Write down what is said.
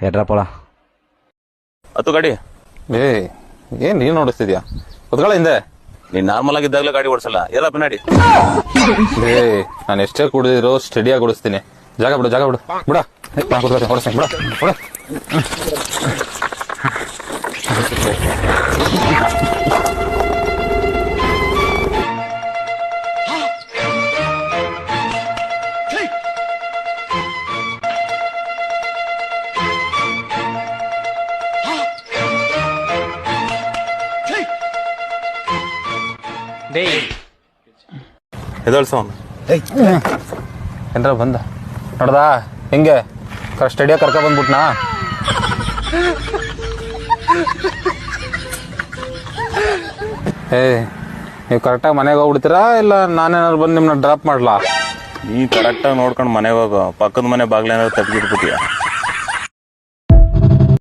ಎಡ್ರಪ್ಪಳ ಹತ್ತು ಗಾಡಿ. ಏನ್ ನೀನ್ ನೋಡಿಸ್ತಿದ್ಯಾ? ಕುತ್ಕೊಳ್ಳ ಹಿಂದೆ. ನೀನ್ ನಾರ್ಮಲ್ ಆಗಿದ್ದಾಗಲೇ ಗಾಡಿ ಓಡಿಸಲ್ಲ, ಎಲ್ಲ ಪಿನಾಡಿ. ನಾನು ಎಷ್ಟೇ ಕುಡಿದಿರೋ ಸ್ಟಡಿಯಾಗಿ ಓಡಿಸ್ತೀನಿ. ಜಾಗ ಬಿಡು ಬಿಡ. ಓಡಿಸ್ತೀನಿ ಬಿಡ. ಎದಳ್ಸ ಅವನು. ಏನ್ರ ಬಂದ ನೋಡ್ದಾ ಹಿಂಗೆ ಸ್ಟಡಿಯಾಗಿ ಕರ್ಕ ಬಂದ್ಬಿಟ್ನಾ? ನೀವು ಕರೆಕ್ಟಾಗಿ ಮನೆಗೆ ಹೋಗ್ಬಿಡ್ತೀರಾ ಇಲ್ಲ ನಾನೇನಾದ್ರು ಬಂದು ನಿಮ್ಮನ್ನ ಡ್ರಾಪ್ ಮಾಡ್ಲಾ? ನೀ ಕರೆಕ್ಟಾಗಿ ನೋಡ್ಕೊಂಡು ಮನೆಗೆ ಹೋಗೋ. ಪಕ್ಕದ ಮನೆ ಬಾಗ್ಲೇನಾದ್ರು ತಪ್ಪಿಟ್ಬಿಟ್ಟಿಯ?